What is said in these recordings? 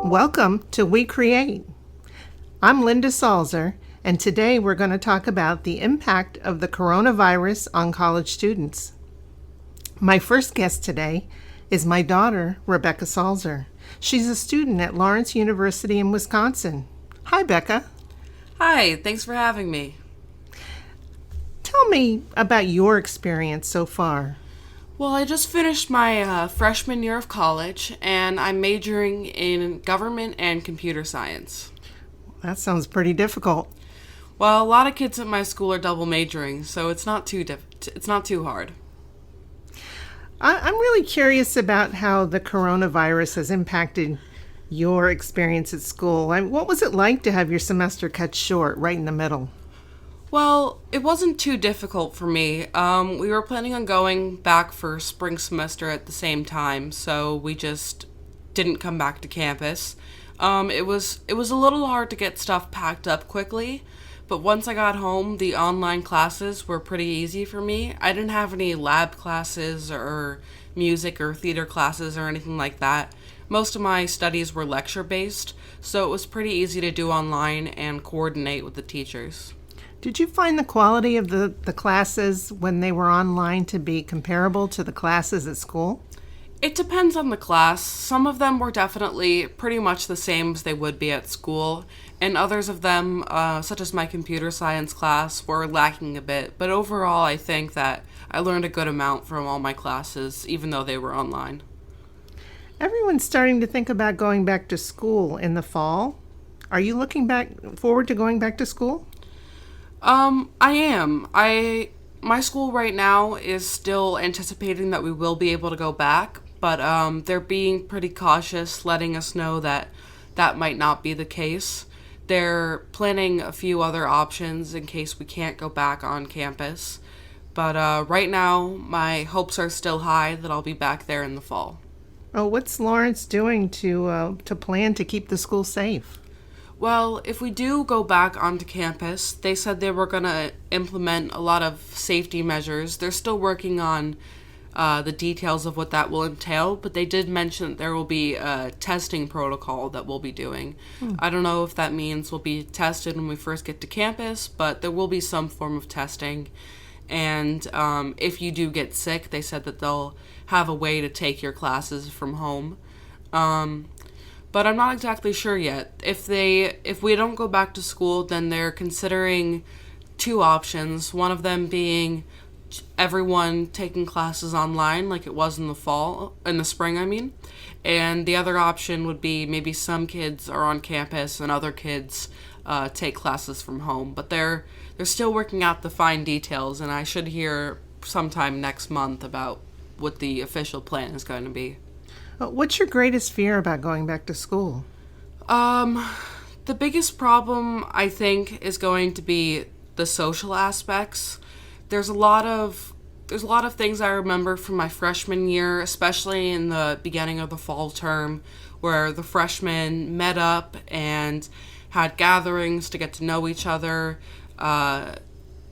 Welcome to We Create. I'm Linda Salzer, and today we're going to talk about the impact of the coronavirus on college students. My first guest today is my daughter, Rebecca Salzer. She's a student at Lawrence University in Wisconsin. Hi, Becca. Hi, thanks for having me. Tell me about your experience so far. Well, I just finished my freshman year of college, and I'm majoring in government and computer science. That sounds pretty difficult. Well, a lot of kids at my school are double majoring, so it's not too hard. I'm really curious about how the coronavirus has impacted your experience at school. What was it like to have your semester cut short right in the middle? Well, it wasn't too difficult for me. We were planning on going back for spring semester at the same time, so we just didn't come back to campus. It was a little hard to get stuff packed up quickly, but once I got home, the online classes were pretty easy for me. I didn't have any lab classes or music or theater classes or anything like that. Most of my studies were lecture-based, so it was pretty easy to do online and coordinate with the teachers. Did you find the quality of the classes when they were online to be comparable to the classes at school? It depends on the class. Some of them were definitely pretty much the same as they would be at school, and others of them, such as my computer science class, were lacking a bit. But overall, I think that I learned a good amount from all my classes, even though they were online. Everyone's starting to think about going back to school in the fall. Are you looking forward to going back to school? I am. My school right now is still anticipating that we will be able to go back, but they're being pretty cautious, letting us know that that might not be the case. They're planning a few other options in case we can't go back on campus. But right now, my hopes are still high that I'll be back there in the fall. Oh, what's Lawrence doing to plan to keep the school safe? Well, if we do go back onto campus, they said they were going to implement a lot of safety measures. They're still working on the details of what that will entail, but they did mention that there will be a testing protocol that we'll be doing. I don't know if that means we'll be tested when we first get to campus, but there will be some form of testing. And if you do get sick, they said that they'll have a way to take your classes from home. But I'm not exactly sure yet. If we don't go back to school, then they're considering two options. One of them being everyone taking classes online like it was in the spring, I mean. And the other option would be maybe some kids are on campus and other kids take classes from home. But they're still working out the fine details, and I should hear sometime next month about what the official plan is going to be. What's your greatest fear about going back to school? The biggest problem, I think, is going to be the social aspects. There's a lot of things I remember from my freshman year, especially in the beginning of the fall term, where the freshmen met up and had gatherings to get to know each other.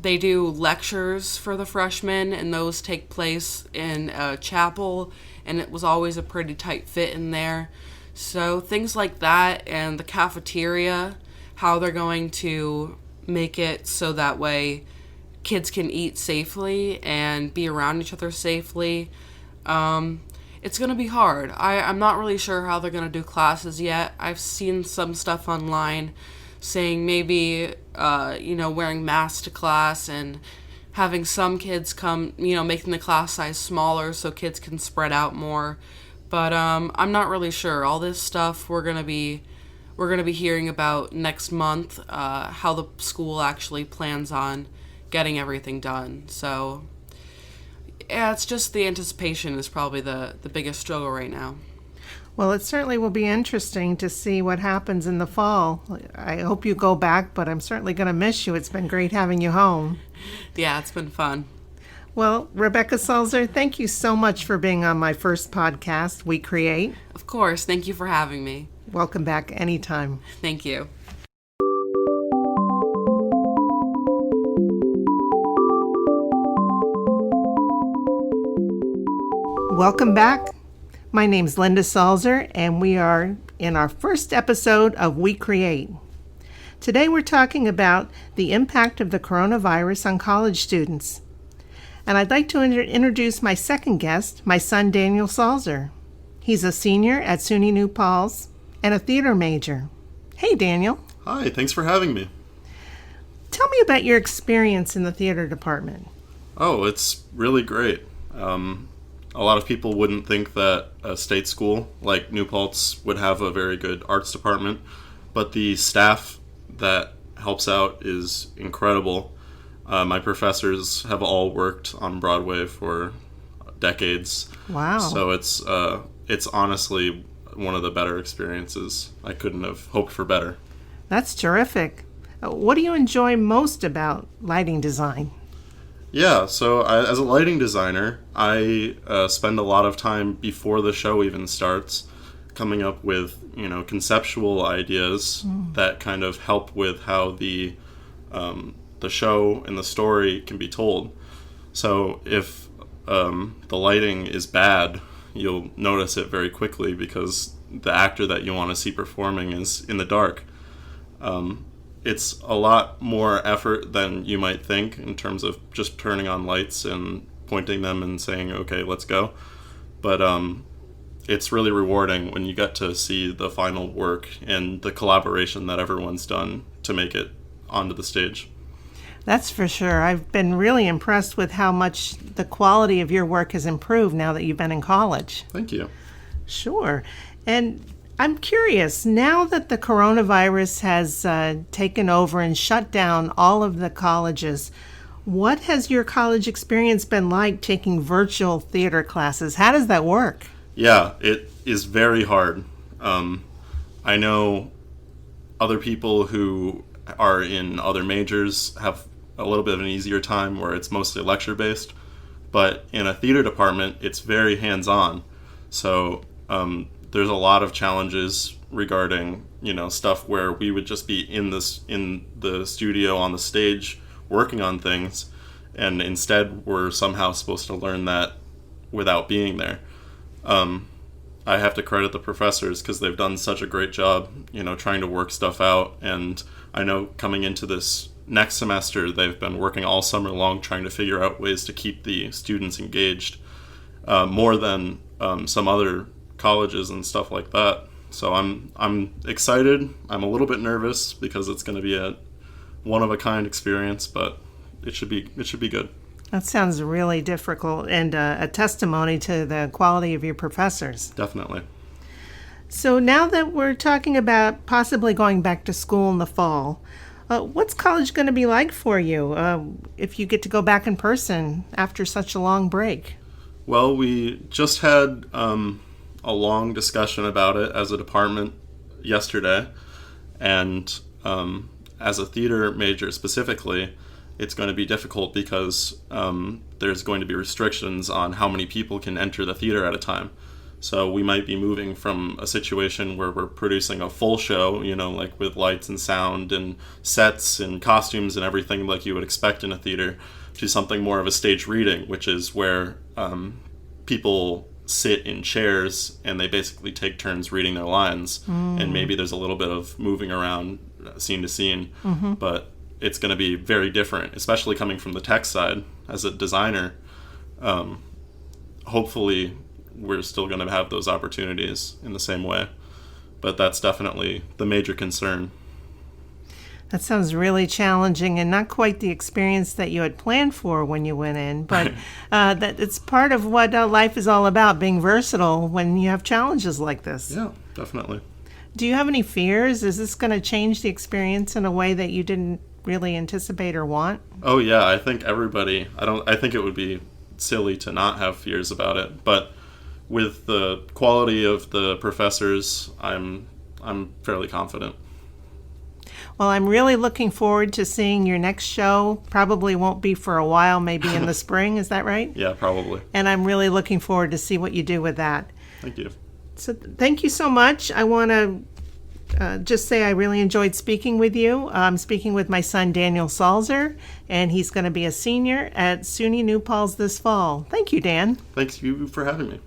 They do lectures for the freshmen, and those take place in a chapel, and it was always a pretty tight fit in there. So things like that, and the cafeteria, how they're going to make it so that way kids can eat safely and be around each other safely. It's going to be hard. I'm not really sure how they're going to do classes yet. I've seen some stuff online saying maybe, wearing masks to class and having some kids come, making the class size smaller so kids can spread out more. But I'm not really sure. All this stuff we're gonna be hearing about next month, how the school actually plans on getting everything done. So yeah, it's just the anticipation is probably the biggest struggle right now. Well, it certainly will be interesting to see what happens in the fall. I hope you go back, but I'm certainly going to miss you. It's been great having you home. Yeah, it's been fun. Well, Rebecca Salzer, thank you so much for being on my first podcast, We Create. Of course. Thank you for having me. Welcome back anytime. Thank you. Welcome back. My name's Linda Salzer, and we are in our first episode of We Create. Today we're talking about the impact of the coronavirus on college students. And I'd like to introduce my second guest, my son Daniel Salzer. He's a senior at SUNY New Paltz and a theater major. Hey Daniel. Hi, thanks for having me. Tell me about your experience in the theater department. Oh, it's really great. A lot of people wouldn't think that a state school like New Paltz would have a very good arts department, but the staff that helps out is incredible. My professors have all worked on Broadway for decades. Wow. So it's honestly one of the better experiences. I couldn't have hoped for better. That's terrific. What do you enjoy most about lighting design? Yeah, so as a lighting designer, I spend a lot of time before the show even starts coming up with, conceptual ideas that kind of help with how the show and the story can be told. So if the lighting is bad, you'll notice it very quickly because the actor that you want to see performing is in the dark. It's a lot more effort than you might think in terms of just turning on lights and pointing them and saying, okay, let's go. But it's really rewarding when you get to see the final work and the collaboration that everyone's done to make it onto the stage. That's for sure. I've been really impressed with how much the quality of your work has improved now that you've been in college. Thank you. Sure. And I'm curious, now that the coronavirus has taken over and shut down all of the colleges, what has your college experience been like taking virtual theater classes? How does that work? Yeah, it is very hard. I know other people who are in other majors have a little bit of an easier time where it's mostly lecture-based, but in a theater department, it's very hands-on. So there's a lot of challenges regarding, stuff where we would just be in the studio on the stage working on things, and instead we're somehow supposed to learn that without being there. I have to credit the professors because they've done such a great job, trying to work stuff out. And I know coming into this next semester, they've been working all summer long trying to figure out ways to keep the students engaged more than some other colleges and stuff like that. So I'm excited. I'm a little bit nervous because it's going to be a one-of-a-kind experience, but it should be good. That sounds really difficult and a testimony to the quality of your professors. Definitely. So now that we're talking about possibly going back to school in the fall, what's college going to be like for you if you get to go back in person after such a long break? Well, we just had a long discussion about it as a department yesterday, and as a theater major specifically, it's going to be difficult because there's going to be restrictions on how many people can enter the theater at a time. So we might be moving from a situation where we're producing a full show, like with lights and sound and sets and costumes and everything like you would expect in a theater, to something more of a stage reading, which is where people sit in chairs and they basically take turns reading their lines. And maybe there's a little bit of moving around scene to scene, but it's going to be very different, especially coming from the tech side as a designer. Hopefully we're still going to have those opportunities in the same way, but that's definitely the major concern. That sounds really challenging and not quite the experience that you had planned for when you went in, but that it's part of what life is all about, being versatile when you have challenges like this. Yeah, definitely. Do you have any fears? Is this going to change the experience in a way that you didn't really anticipate or want? Oh yeah, I think everybody, I think it would be silly to not have fears about it, but with the quality of the professors, I'm fairly confident. Well, I'm really looking forward to seeing your next show. Probably won't be for a while, maybe in the spring, is that right? Yeah, probably. And I'm really looking forward to see what you do with that. Thank you. So thank you so much. I want to just say I really enjoyed speaking with you. I'm speaking with my son, Daniel Salzer, and he's going to be a senior at SUNY New Paltz this fall. Thank you, Dan. Thanks you for having me.